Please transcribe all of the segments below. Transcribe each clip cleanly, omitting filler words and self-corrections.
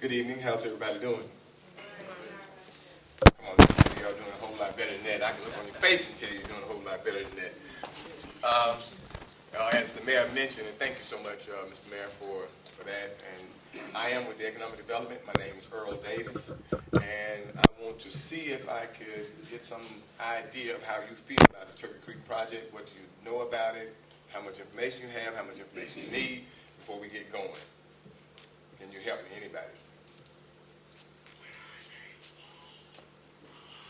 Good evening. How's everybody doing? Come on, y'all doing a whole lot better than that. I can look on your face and tell you you're doing a whole lot better than that. As the mayor mentioned, and thank you so much, Mr. Mayor, for that. And I am with the Economic Development. My name is Earl Davis, and I want to see if I could get some idea of how you feel about the Turkey Creek project, what you know about it, how much information you have, how much information you need before we get going. Can you help me, anybody?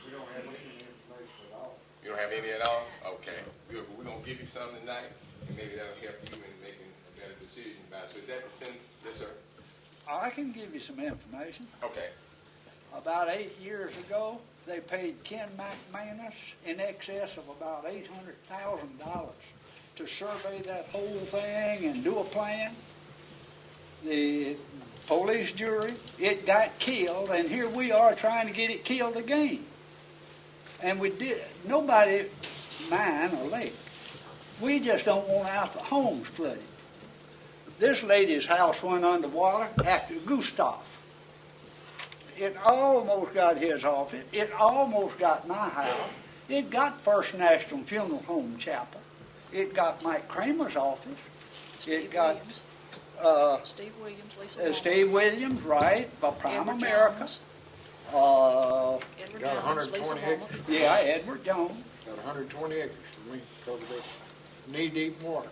We don't have any information at all. You don't have any at all? Okay, good. But we're going to give you some tonight, and maybe that'll help you in making a better decision about it. So is that the same? Yes, sir. I can give you some information. Okay. About 8 years ago, they paid Ken McManus in excess of about $800,000 to survey that whole thing and do a plan. The police jury, it got killed, and here we are trying to get it killed again. And we did, nobody, mine or Lake, we just don't want our homes flooded. This lady's house went underwater after Gustav. It almost got his office. It almost got my house. It got First National Funeral Home Chapel. It got Mike Kramer's office. It got Steve Williams, Lisa Steve Williams, right, by Prime America. Edward Got Jones, 120 Lisa acres. Palmer. Yeah, Edward Jones. Got 120 acres, and we cultivate knee-deep water.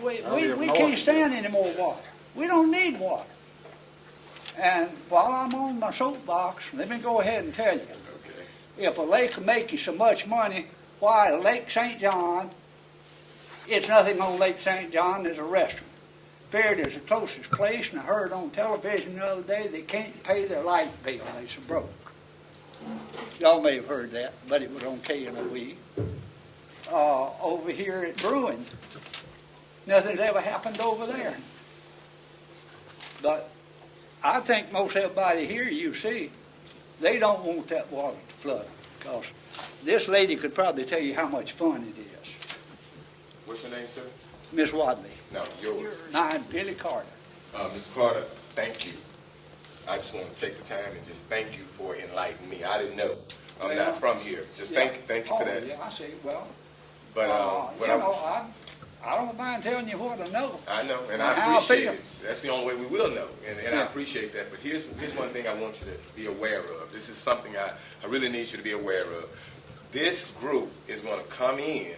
We live north can't of stand any more water. We don't need water. And while I'm on my soapbox, let me go ahead and tell you, Okay. if a lake will make you so much money, why Lake St. John, it's nothing on Lake St. John, there's a restaurant. Figured is the closest place, and I heard on television the other day they can't pay their light bill, they're so broke. Y'all may have heard that, but it was on KNOE. Over here at Bruin, nothing's ever happened over there. But I think most everybody here you see, they don't want that water to flood them, because this lady could probably tell you how much fun it is. What's your name, sir? Miss Wadley. No, yours. Mine, Billy Carter. Mr. Carter, thank you. I just want to take the time and just thank you for enlightening me. I didn't know. I'm Well, not from here. Just Yeah. thank you for that. Yeah, I see. Well, But I don't mind telling you what I know. I know, and and I how I appreciate feel. it. That's the only way we will know, and I Yeah. appreciate that. But here's one thing I want you to be aware of. This is something I really need you to be aware of. This group is going to come in,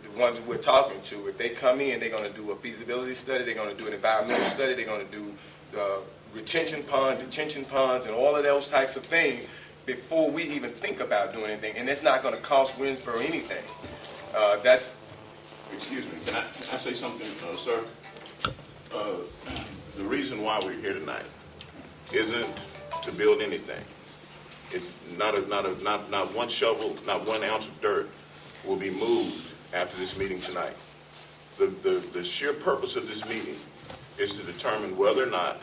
the ones we're talking to, if they come in, they're going to do a feasibility study, they're going to do an environmental study, they're going to do the retention pond, detention ponds, and all of those types of things before we even think about doing anything. And it's not going to cost Winsboro anything. Excuse me, can I say something, sir? The reason why we're here tonight isn't to build anything. It's not one shovel, not 1 ounce of dirt will be moved after this meeting tonight. The sheer purpose of this meeting is to determine whether or not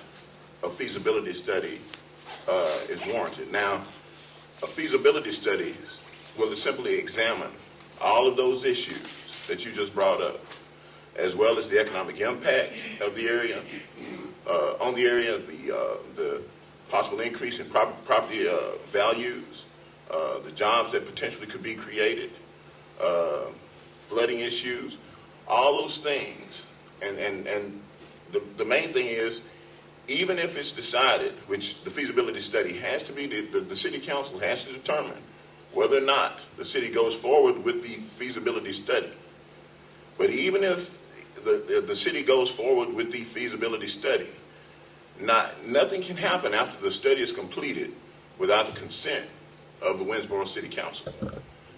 a feasibility study is warranted. Now, a feasibility study will simply examine all of those issues that you just brought up, as well as the economic impact of the area, on the area, the possible increase in property values, the jobs that potentially could be created, flooding issues, all those things. And the main thing is, even if it's decided, which the feasibility study has to be, the city council has to determine whether or not the city goes forward with the feasibility study. But even if the city goes forward with the feasibility study, nothing can happen after the study is completed without the consent of the Winsboro City Council.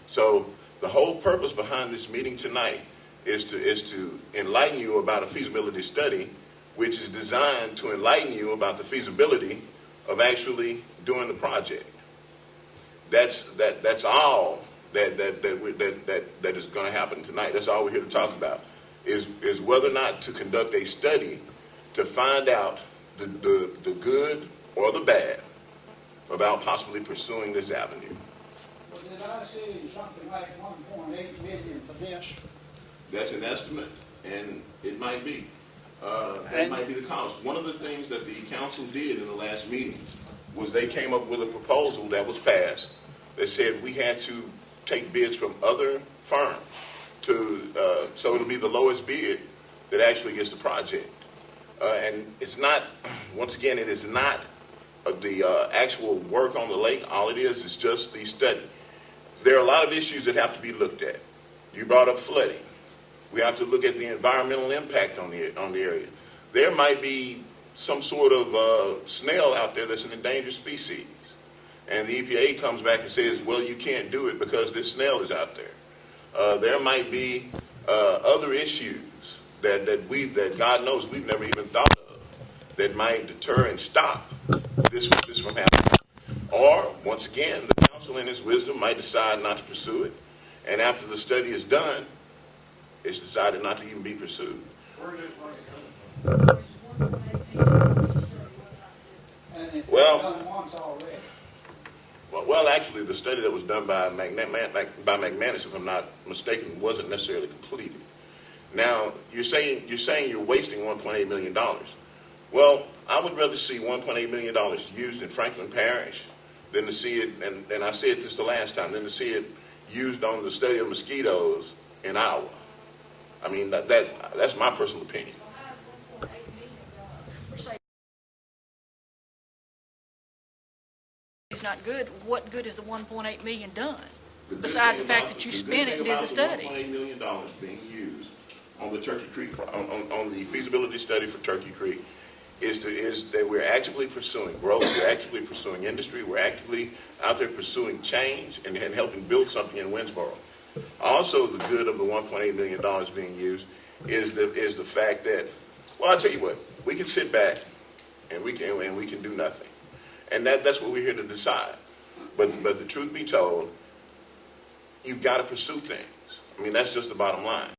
So the whole purpose behind this meeting tonight is to enlighten you about a feasibility study, which is designed to enlighten you about the feasibility of actually doing the project. That's all that is going to happen tonight. That's all we're here to talk about, is whether or not to conduct a study to find out the good or the bad about possibly pursuing this avenue. Well, did I see something like 1.8 million for this? That's an estimate, and it might be. That might be the cost. One of the things that the council did in the last meeting was they came up with a proposal that was passed that said we had to take bids from other firms so it'll be the lowest bid that actually gets the project. And it's not, once again, it is not the actual work on the lake. All it is just the study. There are a lot of issues that have to be looked at. You brought up flooding. We have to look at the environmental impact on the area. There might be some sort of snail out there that's an endangered species. And the EPA comes back and says, well, you can't do it because this snail is out there. There might be other issues that God knows we've never even thought of that might deter and stop this from happening. Or, once again, the council in its wisdom might decide not to pursue it. And after the study is done, it's decided not to even be pursued. Well, actually, the study that was done by McManus, if I'm not mistaken, wasn't necessarily completed. Now, you're saying you're wasting $1.8 million. Well, I would rather see $1.8 million used in Franklin Parish than to see it, and I said this the last time, than to see it used on the study of mosquitoes in Iowa. I mean, that's my personal opinion. It's not good. What good is the 1.8 million done? Besides the fact that you spent it and did the study. $1.8 million being used on the Turkey Creek, on the feasibility study for Turkey Creek, is that we're actively pursuing growth, we're actively pursuing industry, we're actively out there pursuing change and helping build something in Winsboro. Also, the good of the $1.8 million being used is the fact that, well, I'll tell you what, we can sit back and we can do nothing. And that's what we're here to decide. But the truth be told, you've got to pursue things. I mean, that's just the bottom line.